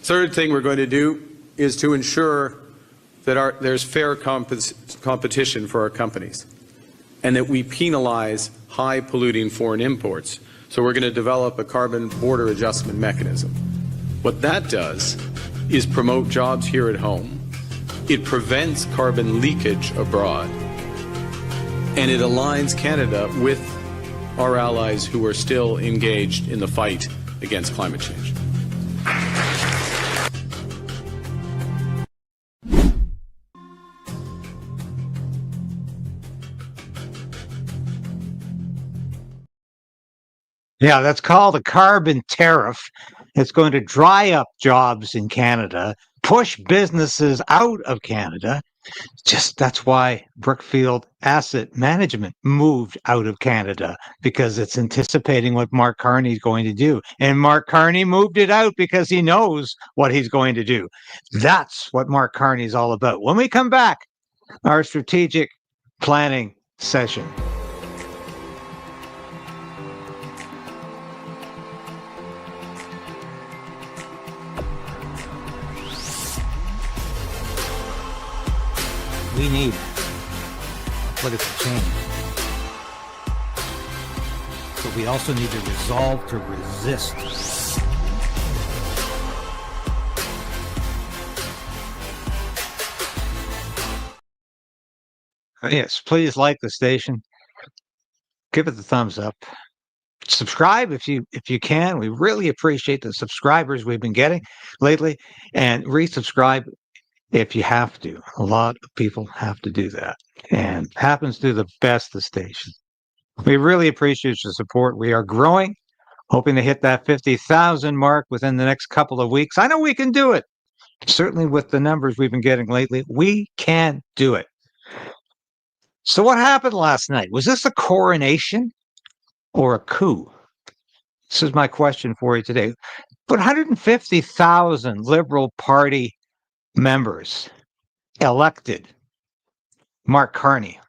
Third thing we're going to do is to ensure that there's fair competition for our companies and that we penalize high polluting foreign imports. So we're going to develop a carbon border adjustment mechanism. What that does is promote jobs here at home. It prevents carbon leakage abroad. And it aligns Canada with our allies who are still engaged in the fight against climate change. Yeah, that's called a carbon tariff. It's going to dry up jobs in Canada, push businesses out of Canada. That's why Brookfield Asset Management moved out of Canada, because it's anticipating what Mark Carney is going to do. And Mark Carney moved it out because he knows what he's going to do. That's what Mark Carney is all about. When we come back, our strategic planning session. We need political change, but we also need to resolve to resist. Yes, please like the station. Give it the thumbs up. Subscribe if you can. We really appreciate the subscribers we've been getting lately, and resubscribe if you have to. A lot of people have to do that, and happens to the best of stations. We really appreciate your support. We are growing, hoping to hit that 50,000 mark within the next couple of weeks. I know we can do it. Certainly with the numbers we've been getting lately, we can do it. So what happened last night? Was this a coronation or a coup? This is my question for you today. But 150,000 Liberal Party members elected Mark Carney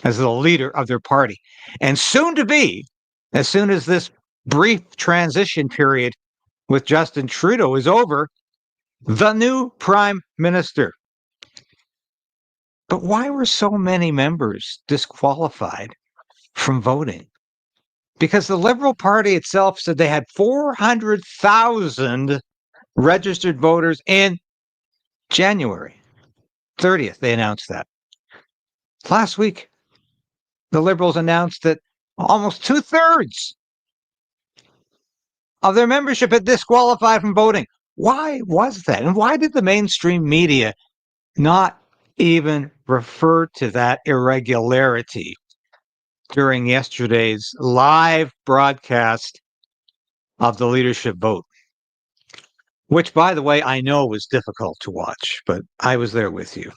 as the leader of their party, and soon to be, as soon as this brief transition period with Justin Trudeau is over, the new prime minister. But why were so many members disqualified from voting? Because the Liberal Party itself said they had 400,000 registered voters in January 30th, they announced that. Last week, the Liberals announced that almost 2/3 of their membership had disqualified from voting. Why was that? And why did the mainstream media not even refer to that irregularity during yesterday's live broadcast of the leadership vote? Which, by the way, I know was difficult to watch, but I was there with you.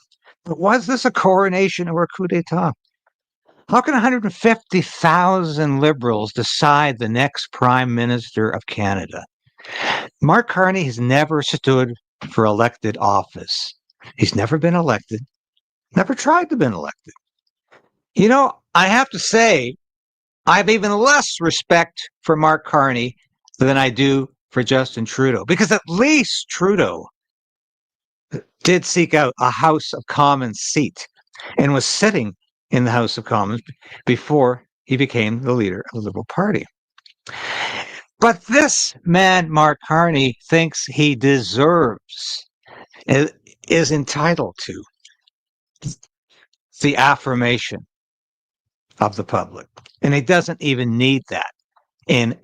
But was this a coronation or a coup d'etat? How can 150,000 Liberals decide the next Prime Minister of Canada? Mark Carney has never stood for elected office. He's never been elected, never tried to be elected. You know, I have to say, I have even less respect for Mark Carney than I do for Justin Trudeau, because at least Trudeau did seek out a House of Commons seat and was sitting in the House of Commons before he became the leader of the Liberal Party. But this man, Mark Carney, thinks he deserves, is entitled to the affirmation of the public. And he doesn't even need that in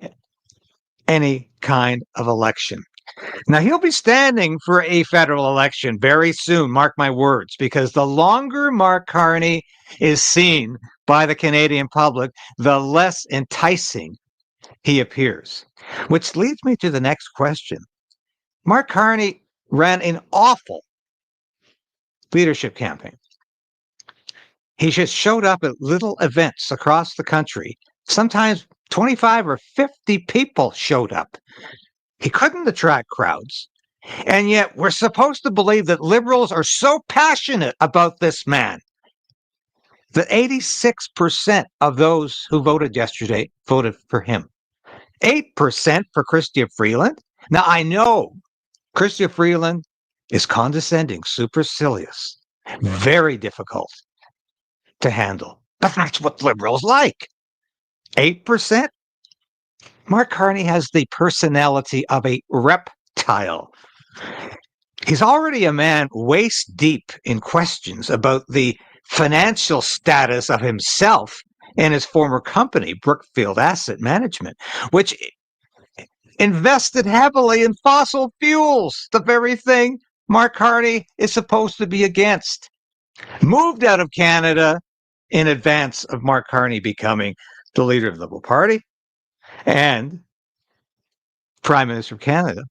any kind of election. Now, he'll be standing for a federal election very soon, mark my words, because the longer Mark Carney is seen by the Canadian public, the less enticing he appears. Which leads me to the next question. Mark Carney ran an awful leadership campaign. He just showed up at little events across the country. Sometimes 25 or 50 people showed up. He couldn't attract crowds. And yet we're supposed to believe that Liberals are so passionate about this man that 86% of those who voted yesterday voted for him. 8% for Chrystia Freeland. Now, I know Chrystia Freeland is condescending, supercilious, very difficult to handle. But that's what liberals like. 8%? Mark Carney has the personality of a reptile. He's already a man waist deep in questions about the financial status of himself and his former company, Brookfield Asset Management, which invested heavily in fossil fuels, the very thing Mark Carney is supposed to be against. Moved out of Canada in advance of Mark Carney becoming the leader of the Liberal Party and Prime Minister of Canada.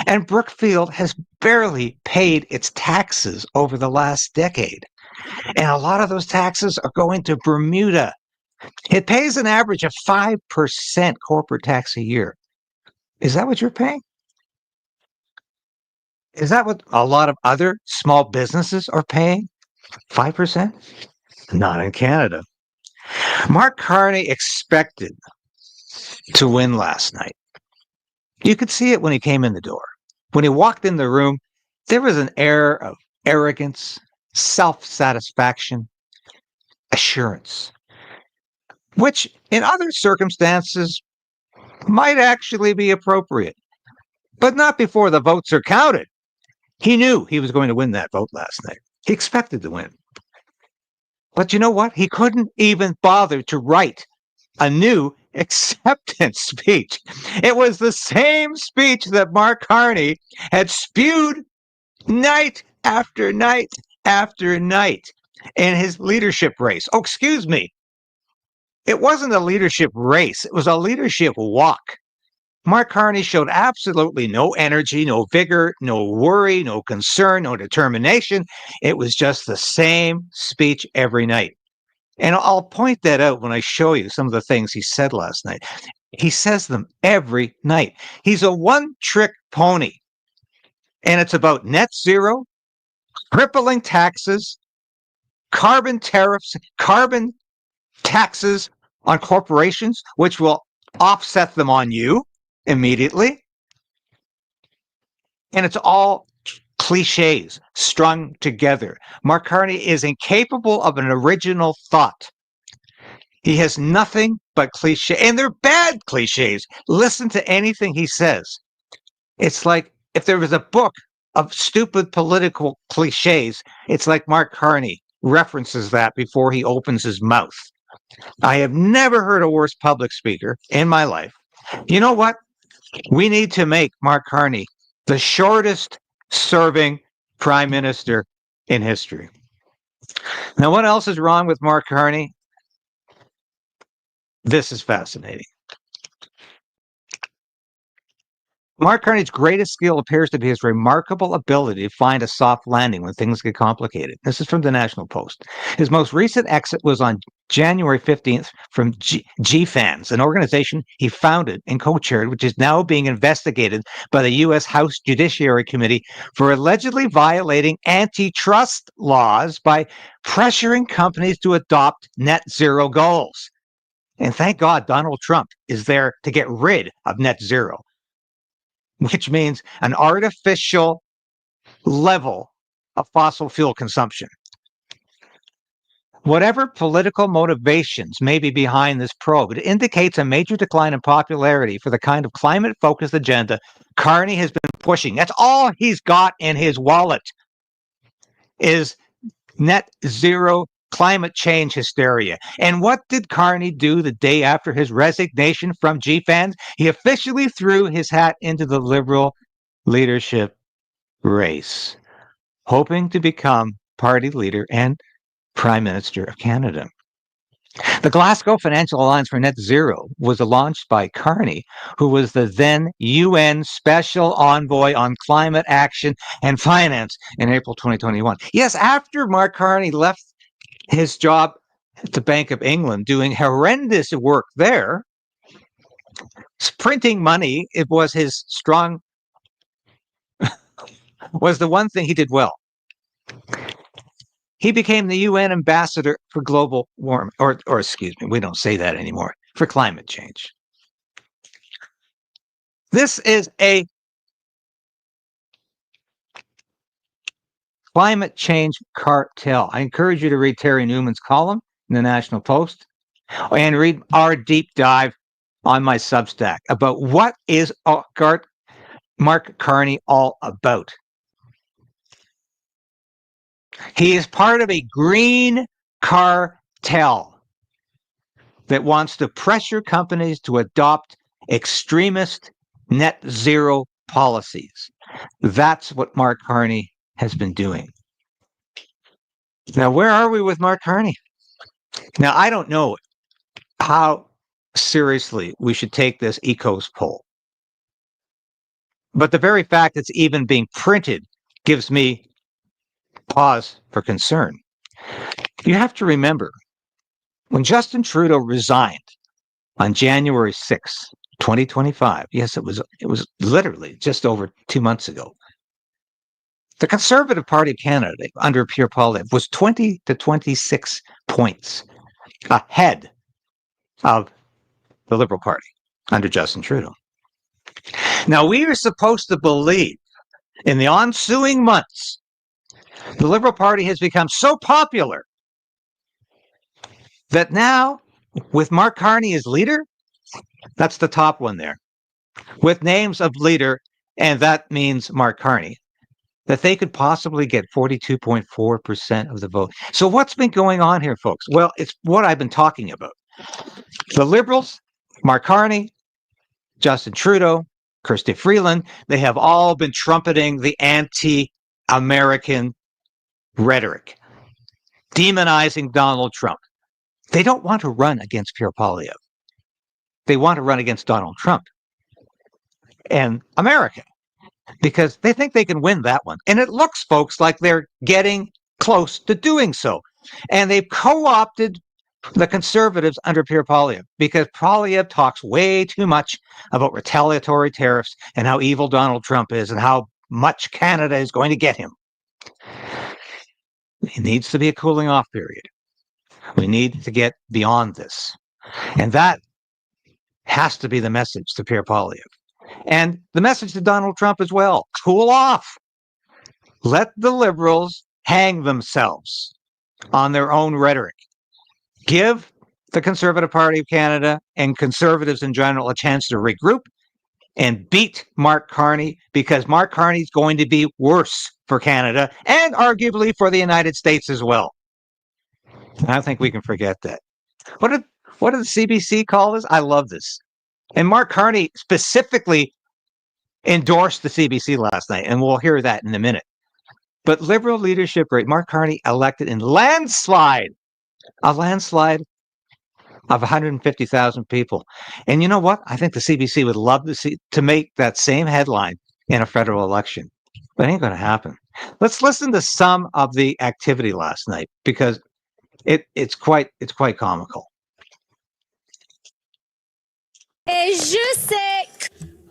And Brookfield has barely paid its taxes over the last decade. And a lot of those taxes are going to Bermuda. It pays an average of 5% corporate tax a year. Is that what you're paying? Is that what a lot of other small businesses are paying? 5%? Not in Canada. Mark Carney expected to win last night. You could see it when he came in the door. When he walked in the room, there was an air of arrogance, self-satisfaction, assurance, which in other circumstances might actually be appropriate, but not before the votes are counted. He knew he was going to win that vote last night. He expected to win. But you know what? He couldn't even bother to write a new acceptance speech. It was the same speech that Mark Carney had spewed night after night after night in his leadership race. Oh, excuse me. It wasn't a leadership race. It was a leadership walk. Mark Carney showed absolutely no energy, no vigor, no worry, no concern, no determination. It was just the same speech every night. And I'll point that out when I show you some of the things he said last night. He says them every night. He's a one-trick pony. And it's about net zero, crippling taxes, carbon tariffs, carbon taxes on corporations, which will offset them on you immediately. And it's all cliches strung together. Mark Carney is incapable of an original thought. He has nothing but cliche, and they're bad cliches. Listen to anything he says. It's like if there was a book of stupid political cliches, it's like Mark Carney references that before he opens his mouth. I have never heard a worse public speaker in my life. You know what? We need to make Mark Carney the shortest serving prime minister in history. Now, what else is wrong with Mark Carney? This is fascinating. Mark Carney's greatest skill appears to be his remarkable ability to find a soft landing when things get complicated. This is from the National Post. His most recent exit was on January 15th from GFANS, an organization he founded and co-chaired, which is now being investigated by the U.S. House Judiciary Committee for allegedly violating antitrust laws by pressuring companies to adopt net zero goals. And thank God Donald Trump is there to get rid of net zero, which means an artificial level of fossil fuel consumption. Whatever political motivations may be behind this probe, it indicates a major decline in popularity for the kind of climate-focused agenda Carney has been pushing. That's all he's got in his wallet is net zero climate change hysteria. And what did Carney do the day after his resignation from GFANS? He officially threw his hat into the Liberal leadership race, hoping to become party leader and Prime Minister of Canada. The Glasgow Financial Alliance for Net Zero was launched by Carney, who was the then UN Special Envoy on Climate Action and Finance in April 2021. Yes, after Mark Carney left his job at the Bank of England doing horrendous work there, printing money, it was his strong, was the one thing he did well. He became the UN ambassador for global warming, or excuse me, we don't say that anymore, for climate change. This is a climate change cartel. I encourage you to read Terry Newman's column in the National Post and read our deep dive on my Substack about what is Mark Carney all about. He is part of a green cartel that wants to pressure companies to adopt extremist net zero policies. That's what Mark Carney has been doing. Now, where are we with Mark Carney? Now, I don't know how seriously we should take this ECOS poll. But the very fact it's even being printed gives me pause for concern. You have to remember, when Justin Trudeau resigned on January 6th, 2025, yes, it was literally just over 2 months ago, the Conservative Party of Canada, under Pierre Poilievre, was 20 to 26 points ahead of the Liberal Party under Justin Trudeau. Now, we are supposed to believe in the ensuing months, the Liberal Party has become so popular that now, with Mark Carney as leader, that's the top one there, with names of leader, and that means Mark Carney, that they could possibly get 42.4% of the vote. So what's been going on here, folks? Well, it's what I've been talking about. The Liberals, Mark Carney, Justin Trudeau, Chrystia Freeland, they have all been trumpeting the anti-American rhetoric, demonizing Donald Trump. They don't want to run against Pierre Poilievre. They want to run against Donald Trump and America because they think they can win that one. And it looks, folks, like they're getting close to doing so. And they've co-opted the Conservatives under Pierre Poilievre because Poilievre talks way too much about retaliatory tariffs and how evil Donald Trump is and how much Canada is going to get him. It needs to be a cooling off period. We need to get beyond this. And that has to be the message to Pierre Poilievre. And the message to Donald Trump as well. Cool off. Let the Liberals hang themselves on their own rhetoric. Give the Conservative Party of Canada and Conservatives in general a chance to regroup and beat Mark Carney, because Mark Carney is going to be worse for Canada and arguably for the United States as well. I don't think we can forget that. What did the CBC call this? I love this. And Mark Carney specifically endorsed the CBC last night, and we'll hear that in a minute. But Liberal leadership rate, Mark Carney elected in a landslide of 150,000 people. And you know what? I think the CBC would love to make that same headline in a federal election. But it ain't going to happen. Let's listen to some of the activity last night, because it's quite comical.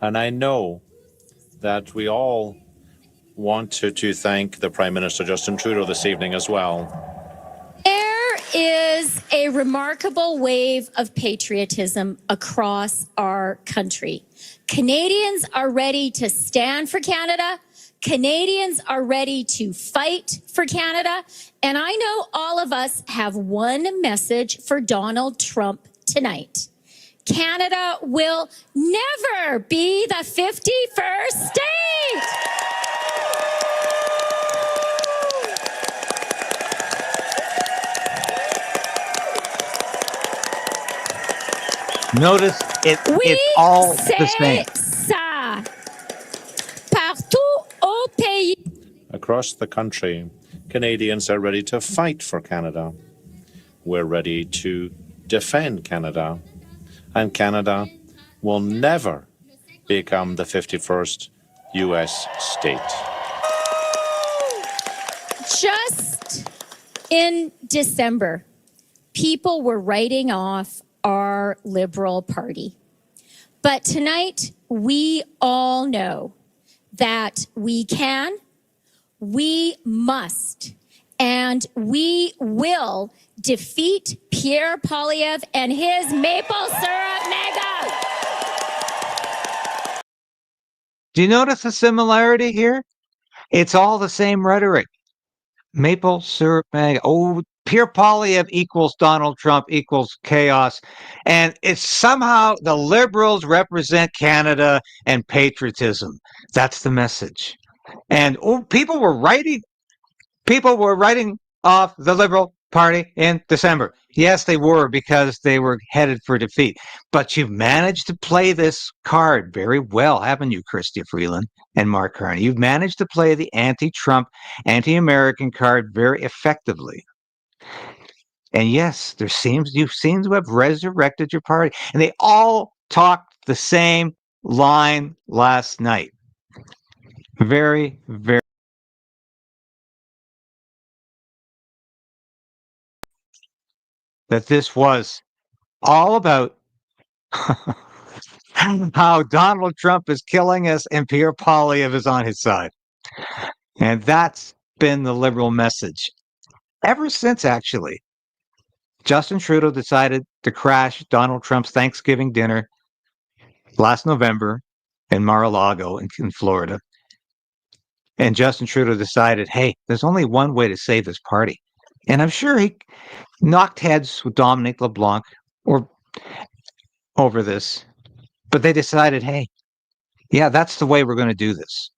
And I know that we all want to thank the Prime Minister Justin Trudeau this evening as well. There is a remarkable wave of patriotism across our country. Canadians are ready to stand for Canada. Canadians are ready to fight for Canada. And I know all of us have one message for Donald Trump tonight. Canada will never be the 51st state. Notice it's all the same. Ça. Partout au pays. Across the country, Canadians are ready to fight for Canada. We're ready to defend Canada. And Canada will never become the 51st U.S. state. Just in December, people were writing off our Liberal Party. But tonight, we all know that we can, we must, and we will defeat Pierre Poilievre and his maple syrup mega. Do you notice a similarity here? It's all the same rhetoric. maple syrup mag. Oh, Pierre Poilievre equals Donald Trump equals chaos. And it's somehow the Liberals represent Canada and patriotism. That's the message. And people were writing off the Liberal Party in December. Yes, they were, because they were headed for defeat. But you've managed to play this card very well, haven't you, Chrystia Freeland and Mark Carney? You've managed to play the anti-Trump, anti-American card very effectively. And yes, you seem to have resurrected your party. And they all talked the same line last night. Very, very. That this was all about how Donald Trump is killing us and Pierre Poilievre is on his side. And that's been the Liberal message ever since, actually. Justin Trudeau decided to crash Donald Trump's Thanksgiving dinner last November in Mar-a-Lago in Florida. And Justin Trudeau decided, hey, there's only one way to save this party. And I'm sure he knocked heads with Dominic LeBlanc over this. But they decided, hey, yeah, that's the way we're going to do this.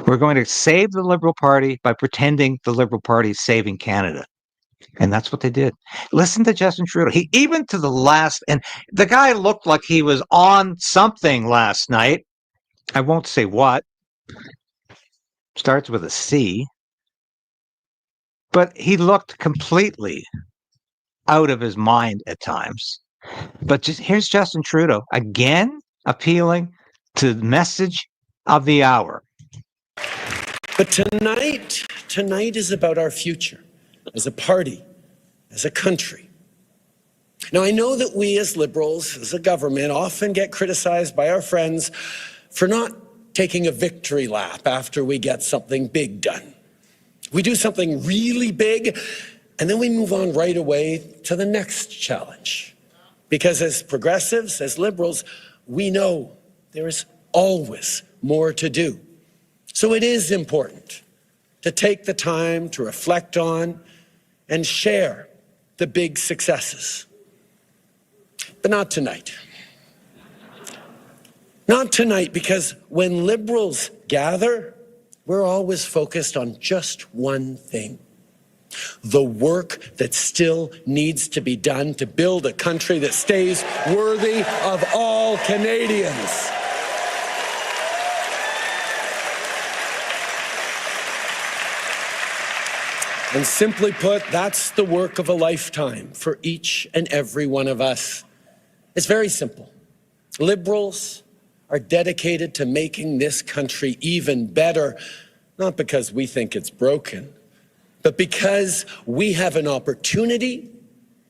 We're going to save the Liberal Party by pretending the Liberal Party is saving Canada. And that's what they did. Listen to Justin Trudeau. He even to the last, and the guy looked like he was on something last night. I won't say what. Starts with a C. But he looked completely out of his mind at times. But here's Justin Trudeau again appealing to the message of the hour. But tonight is about our future as a party, as a country. Now, I know that we as Liberals, as a government, often get criticized by our friends for not taking a victory lap after we get something big done. We do something really big, and then we move on right away to the next challenge. Because as progressives, as Liberals, we know there is always more to do. So it is important to take the time to reflect on and share the big successes. But not tonight. Not tonight, because when Liberals gather, we're always focused on just one thing: the work that still needs to be done to build a country that stays worthy of all Canadians. And simply put, that's the work of a lifetime for each and every one of us. It's very simple. Liberals are dedicated to making this country even better, not because we think it's broken, but because we have an opportunity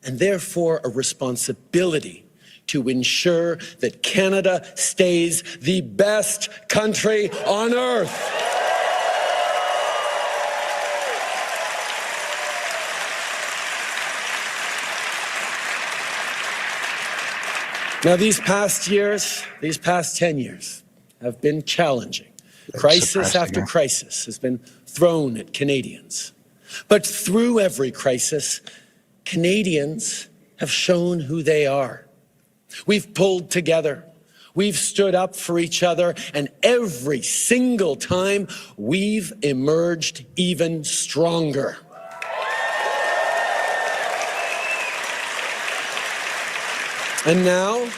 and therefore a responsibility to ensure that Canada stays the best country on earth. Now, these past 10 years have been challenging. Crisis after crisis has been thrown at Canadians. But through every crisis, Canadians have shown who they are. We've pulled together. We've stood up for each other. And every single time, we've emerged even stronger. And now,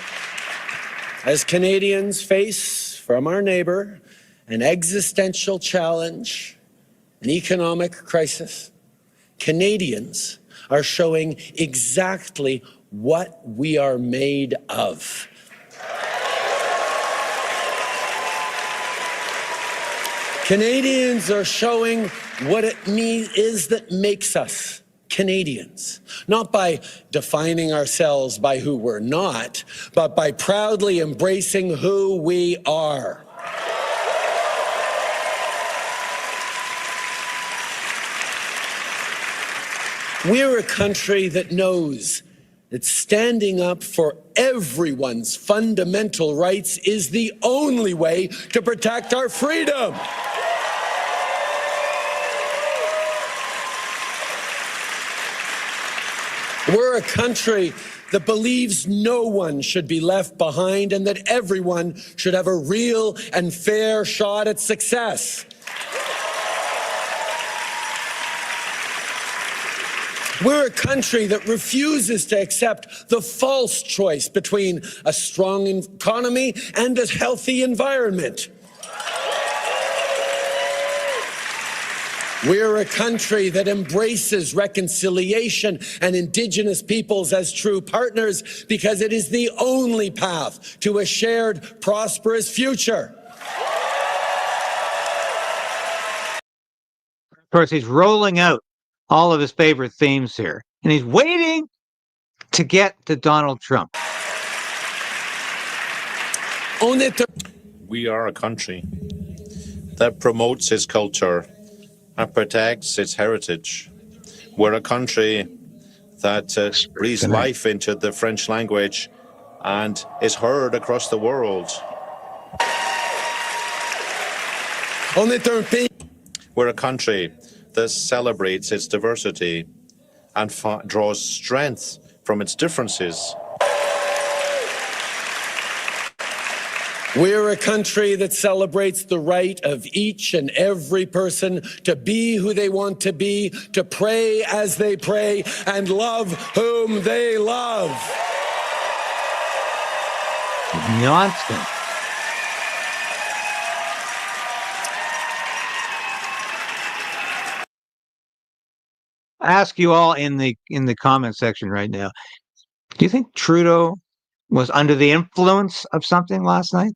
as Canadians face from our neighbor an existential challenge, an economic crisis, Canadians are showing exactly what we are made of. Canadians are showing what it is that makes us Canadians, not by defining ourselves by who we're not, but by proudly embracing who we are. We're a country that knows that standing up for everyone's fundamental rights is the only way to protect our freedom. We're a country that believes no one should be left behind and that everyone should have a real and fair shot at success. We're a country that refuses to accept the false choice between a strong economy and a healthy environment. We're a country that embraces reconciliation and Indigenous peoples as true partners because it is the only path to a shared, prosperous future. Of course, he's rolling out all of his favorite themes here, and he's waiting to get to Donald Trump. We are a country that promotes its culture and protects its heritage. We're a country that breathes life into the French language and is heard across the world. We're a country that celebrates its diversity and draws strength from its differences. We're a country that celebrates the right of each and every person to be who they want to be, to pray as they pray, and love whom they love. Nonsense. I ask you all in the comment section right now, do you think Trudeau was under the influence of something last night?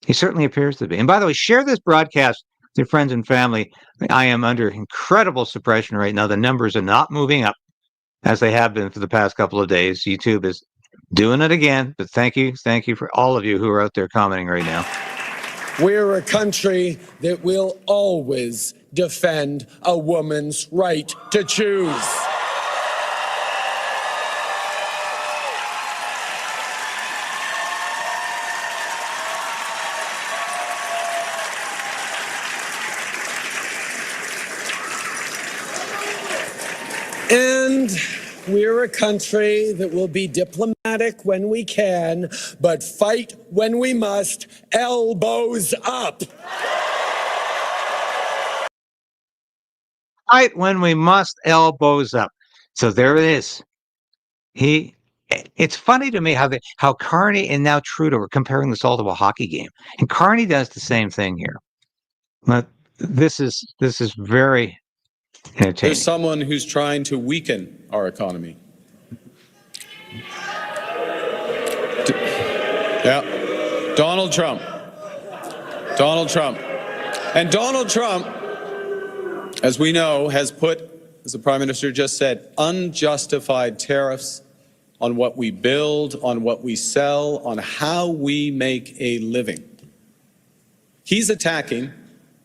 He certainly appears to be. And by the way, share this broadcast with your friends and family. I am under incredible suppression right now. The numbers are not moving up as they have been for the past couple of days. YouTube is doing it again. But thank you for all of you who are out there commenting right now. We're a country that will always defend a woman's right to choose. And we're a country that will be diplomatic when we can, but fight when we must, elbows up. Fight when we must, elbows up. So there it is. It's funny to me how Carney and now Trudeau are comparing this all to a hockey game. And Carney does the same thing here. But this is very entertaining. There's someone who's trying to weaken our economy. Yeah, Donald Trump. And Donald Trump, as we know, has put, as the Prime Minister just said, unjustified tariffs on what we build, on what we sell, on how we make a living. He's attacking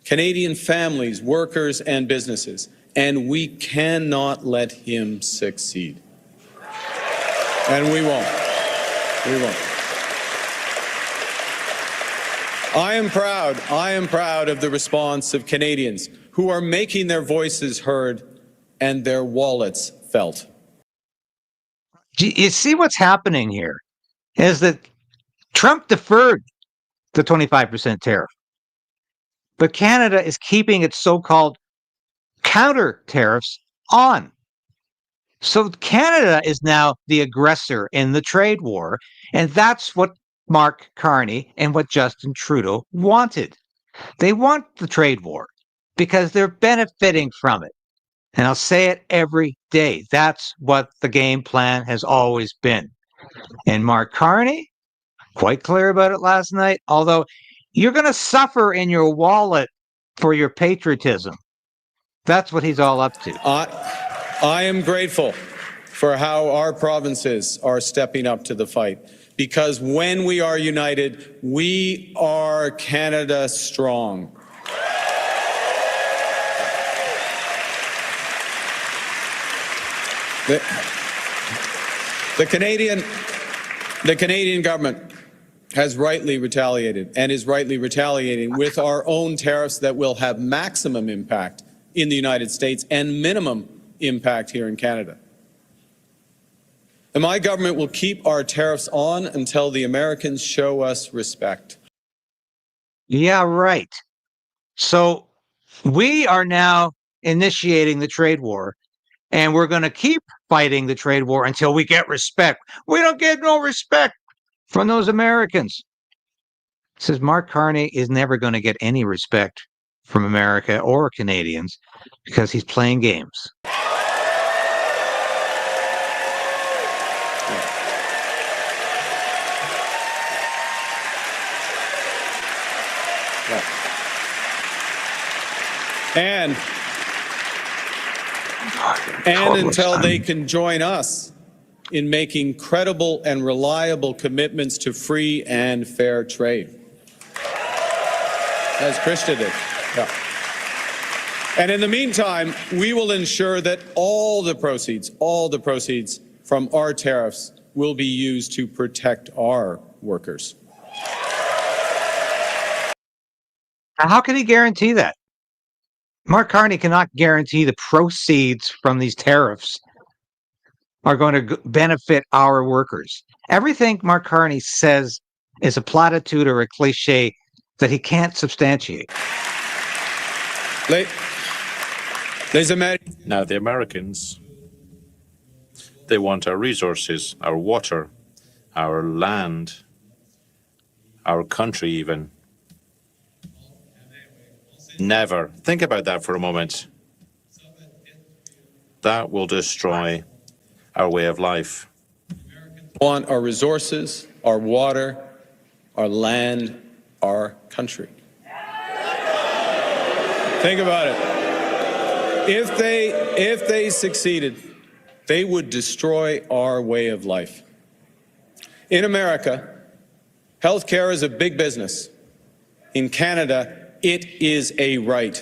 Canadian families, workers, and businesses, and we cannot let him succeed. And we won't. We won't. I am proud of the response of Canadians who are making their voices heard and their wallets felt. You see what's happening here is that Trump deferred the 25% tariff, but Canada is keeping its so-called counter tariffs on. So Canada is now the aggressor in the trade war, and that's what Mark Carney and what Justin Trudeau wanted. They want the trade war because they're benefiting from it. And I'll say it every day. That's what the game plan has always been. And Mark Carney, quite clear about it last night, although you're going to suffer in your wallet for your patriotism. That's what he's all up to. I am grateful for how our provinces are stepping up to the fight, because when we are united, we are Canada strong. The Canadian government has rightly retaliated and is rightly retaliating with our own tariffs that will have maximum impact in the United States and minimum impact here in Canada. And my government will keep our tariffs on until the Americans show us respect. Yeah, right. So we are now initiating the trade war, and we're going to keep fighting the trade war until we get respect. We don't get no respect from those Americans. Says Mark Carney is never going to get any respect from America or Canadians because he's playing games. And until they can join us in making credible and reliable commitments to free and fair trade. As Krista did. Yeah. And in the meantime, we will ensure that all the proceeds from our tariffs will be used to protect our workers. How can he guarantee that? Mark Carney cannot guarantee the proceeds from these tariffs are going to benefit our workers. Everything Mark Carney says is a platitude or a cliche that he can't substantiate. Now, the Americans, they want our resources, our water, our land, our country even. Never. Think about that for a moment. That will destroy our way of life. Want our resources, our water, our land, our country. Think about it. If they succeeded, they would destroy our way of life. In America, healthcare is a big business. In Canada, it is a right.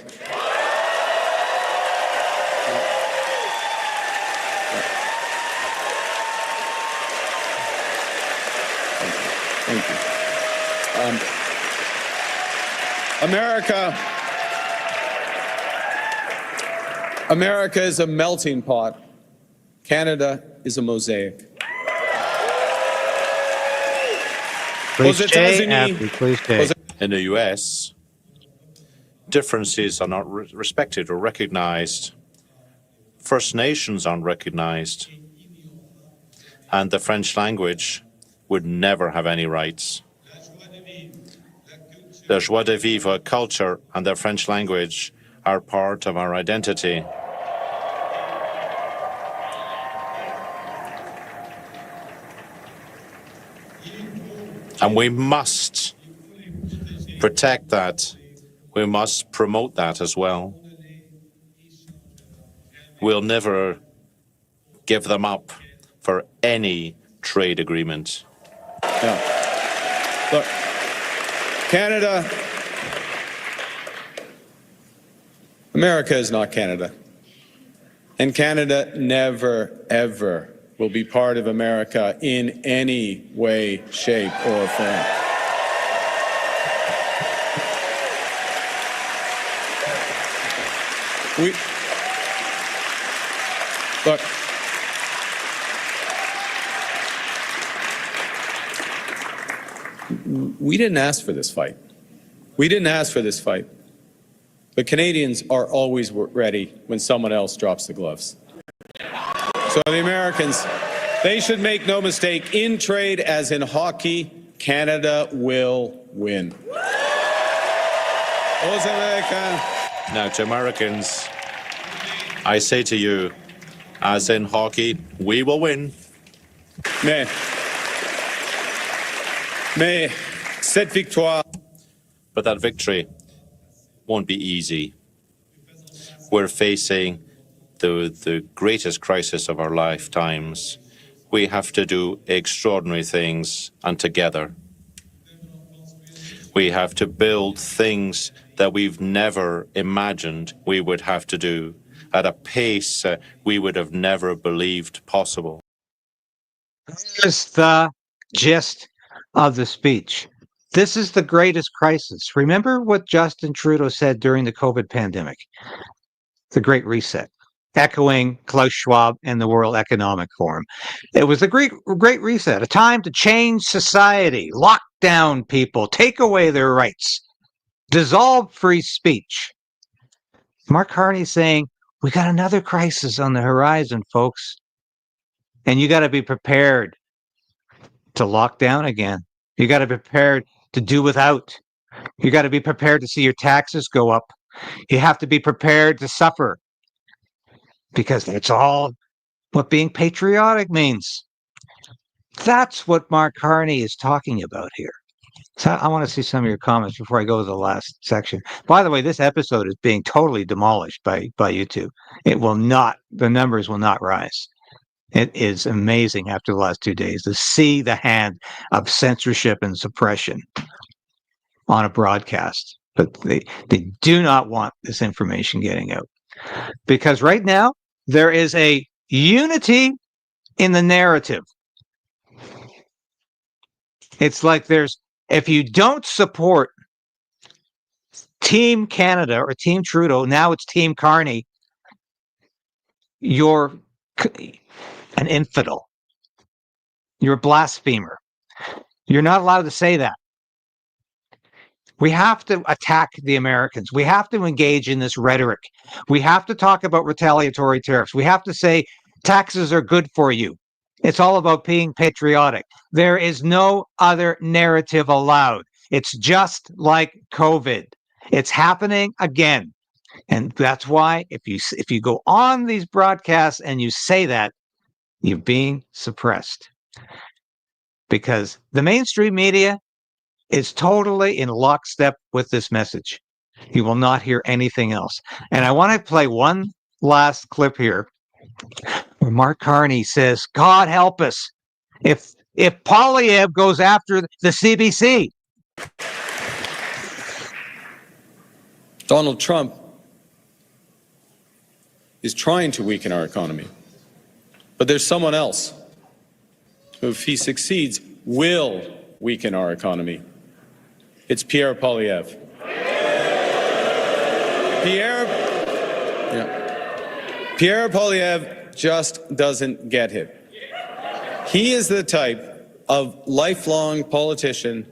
Thank you. America is a melting pot. Canada is a mosaic. Cliche after cliche. In the US, differences are not respected or recognized. First Nations aren't recognized. And the French language would never have any rights. The joie de vivre culture and the French language are part of our identity. And we must protect that. We must promote that as well. We'll never give them up for any trade agreement. Yeah. Look, Canada, America is not Canada. And Canada never, ever will be part of America in any way, shape, or form. Look, we didn't ask for this fight. We didn't ask for this fight. But Canadians are always ready when someone else drops the gloves. So the Americans, they should make no mistake, in trade as in hockey, Canada will win. Aux Americans. Now, to Americans, I say to you, as in hockey, we will win. Mais cette victoire. But that victory won't be easy. We're facing the greatest crisis of our lifetimes. We have to do extraordinary things, and together. We have to build things that we've never imagined we would have to do at a pace we would have never believed possible. Here's the gist of the speech. This is the greatest crisis. Remember what Justin Trudeau said during the COVID pandemic, the Great Reset. echoing Klaus Schwab and the World Economic Forum. It was the Great Reset, a time to change society, lock down people, take away their rights, dissolve free speech. Mark Carney saying, we got another crisis on the horizon, folks. And you got to be prepared to lock down again. You got to be prepared to do without. You got to be prepared to see your taxes go up. You have to be prepared to suffer, because that's all what being patriotic means. That's what Mark Carney is talking about here. So I want to see some of your comments before I go to the last section. By the way, this episode is being totally demolished by YouTube. It will not, the numbers will not rise. It is amazing after the last 2 days to see the hand of censorship and suppression on a broadcast. But they do not want this information getting out. Because right now, there is a unity in the narrative. It's like if you don't support Team Canada or Team Trudeau, now it's Team Carney, you're an infidel. You're a blasphemer. You're not allowed to say that. We have to attack the Americans. We have to engage in this rhetoric. We have to talk about retaliatory tariffs. We have to say taxes are good for you. It's all about being patriotic. There is no other narrative allowed. It's just like COVID. It's happening again. And that's why if you go on these broadcasts and you say that, you're being suppressed. Because the mainstream media is totally in lockstep with this message. You will not hear anything else. And I want to play one last clip here where Mark Carney says, God help us if Poilievre goes after the CBC. Donald Trump is trying to weaken our economy. But there's someone else who, if he succeeds, will weaken our economy. It's Pierre Poilievre. Pierre Poilievre just doesn't get it. He is the type of lifelong politician,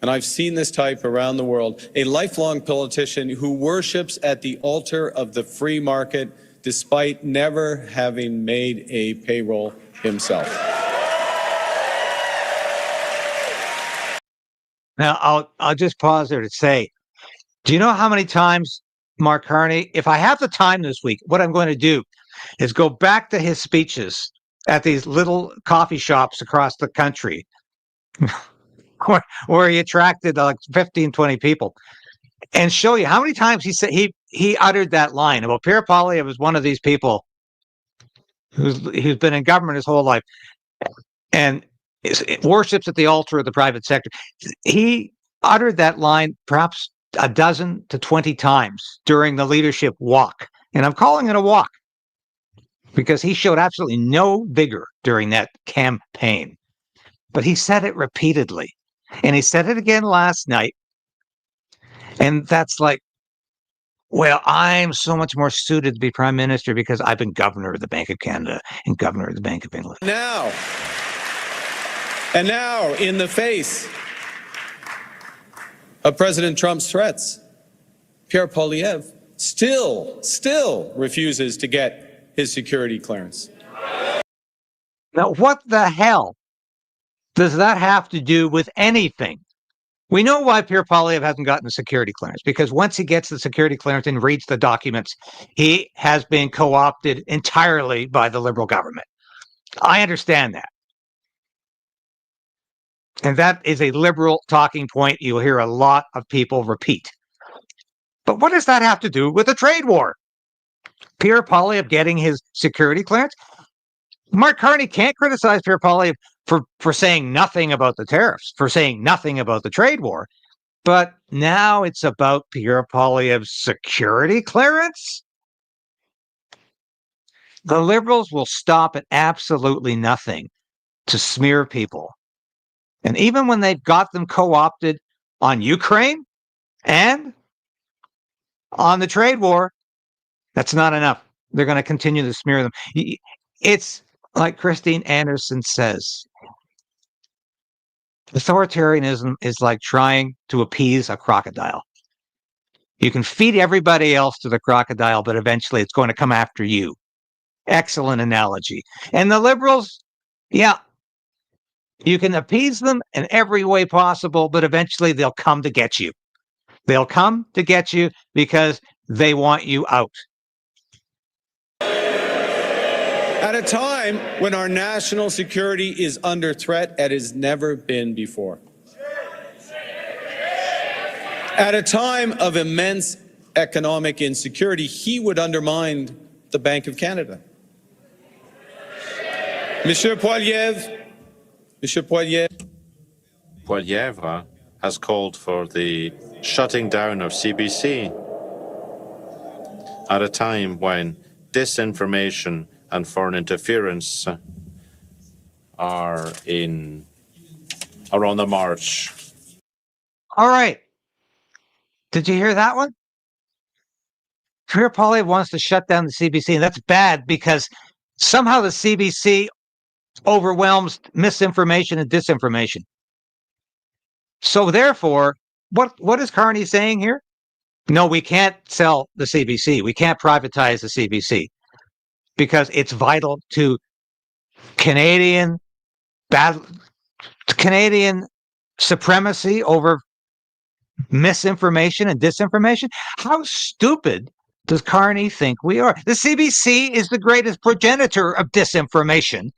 and I've seen this type around the world, a lifelong politician who worships at the altar of the free market despite never having made a payroll himself. Now, I'll just pause there to say, do you know how many times Mark Carney, if I have the time this week, what I'm going to do is go back to his speeches at these little coffee shops across the country where he attracted like 15, 20 people and show you how many times he said he uttered that line about Pierre Poilievre was one of these people who's been in government his whole life and worships at the altar of the private sector. He uttered that line perhaps a dozen to 20 times during the leadership walk. And I'm calling it a walk because he showed absolutely no vigor during that campaign. But he said it repeatedly. And he said it again last night. And that's like, well, I'm so much more suited to be prime minister because I've been governor of the Bank of Canada and governor of the Bank of England. Now, in the face of President Trump's threats, Pierre Poilievre still refuses to get his security clearance. Now, what the hell does that have to do with anything? We know why Pierre Poilievre hasn't gotten the security clearance, because once he gets the security clearance and reads the documents, he has been co-opted entirely by the Liberal government. I understand that. And that is a Liberal talking point you'll hear a lot of people repeat. But what does that have to do with the trade war? Pierre Poilievre getting his security clearance? Mark Carney can't criticize Pierre Poilievre for saying nothing about the tariffs, for saying nothing about the trade war. But now it's about Pierre Poilievre's security clearance? The Liberals will stop at absolutely nothing to smear people. And even when they've got them co-opted on Ukraine and on the trade war, that's not enough. they're going to continue to smear them. It's like Christine Anderson says, authoritarianism is like trying to appease a crocodile. You can feed everybody else to the crocodile, but eventually it's going to come after you. Excellent analogy. And the liberals, yeah, you can appease them in every way possible, but eventually they'll come to get you. They'll come to get you because they want you out. At a time when our national security is under threat as it has never been before. At a time of immense economic insecurity, he would undermine the Bank of Canada. Monsieur Poilievre has called for the shutting down of CBC at a time when disinformation and foreign interference are on the march. All right. Did you hear that one? Pierre Poilievre wants to shut down the CBC, and that's bad because somehow the CBC overwhelms misinformation and disinformation. So therefore, what is Carney saying here? No, we can't sell the CBC. We can't privatize the CBC because it's vital to Canadian supremacy over misinformation and disinformation. How stupid does Carney think we are? The CBC is the greatest progenitor of disinformation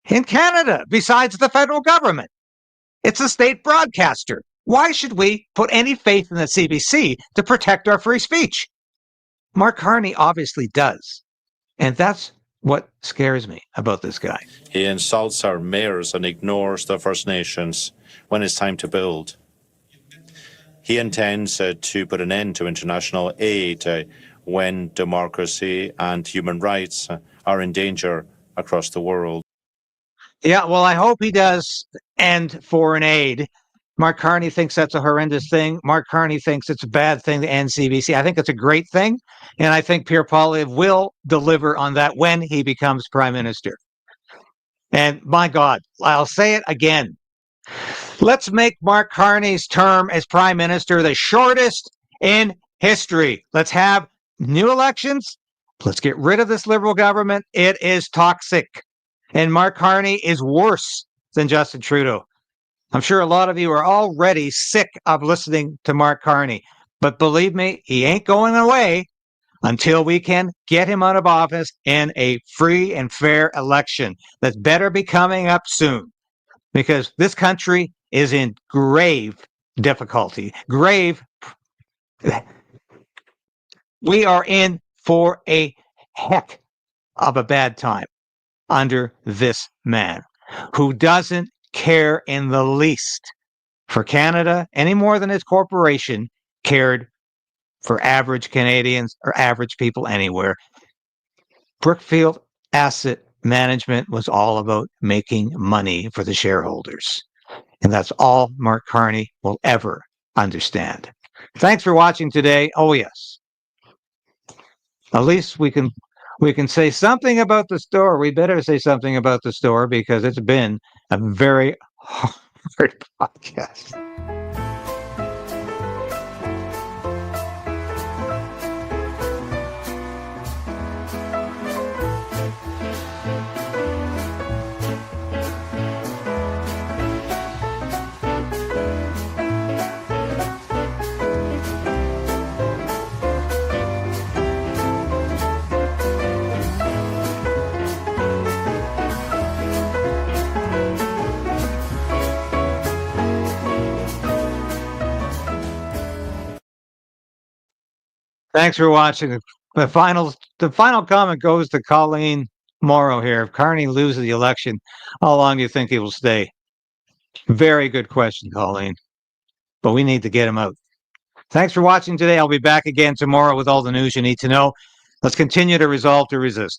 in Canada, besides the federal government. It's a state broadcaster. Why should we put any faith in the CBC to protect our free speech? Mark Carney obviously does. And that's what scares me about this guy. He insults our mayors and ignores the First Nations when it's time to build. He intends to put an end to international aid when democracy and human rights are in danger across the world. Yeah, well, I hope he does end foreign aid. Mark Carney thinks that's a horrendous thing. Mark Carney thinks it's a bad thing to end CBC. I think it's a great thing, and I think Pierre Poilievre will deliver on that when he becomes prime minister. And my God, I'll say it again. Let's make Mark Carney's term as prime minister the shortest in history. Let's have new elections. Let's get rid of this liberal government. It is toxic. And Mark Carney is worse than Justin Trudeau. I'm sure a lot of you are already sick of listening to Mark Carney. But believe me, he ain't going away until we can get him out of office in a free and fair election that better be coming up soon. Because this country is in grave difficulty. We are in for a heck of a bad time under this man who doesn't care in the least for Canada any more than his corporation cared for average Canadians or average people anywhere. Brookfield Asset Management was all about making money for the shareholders. And that's all Mark Carney will ever understand. Thanks for watching today. Oh, yes. At least we can say something about the store. We better say something about the store because it's been a very hard podcast. Thanks for watching. The final comment goes to Colleen Morrow here. If Carney loses the election, how long do you think he will stay? Very good question, Colleen. But we need to get him out. Thanks for watching today. I'll be back again tomorrow with all the news you need to know. Let's continue to resolve to resist.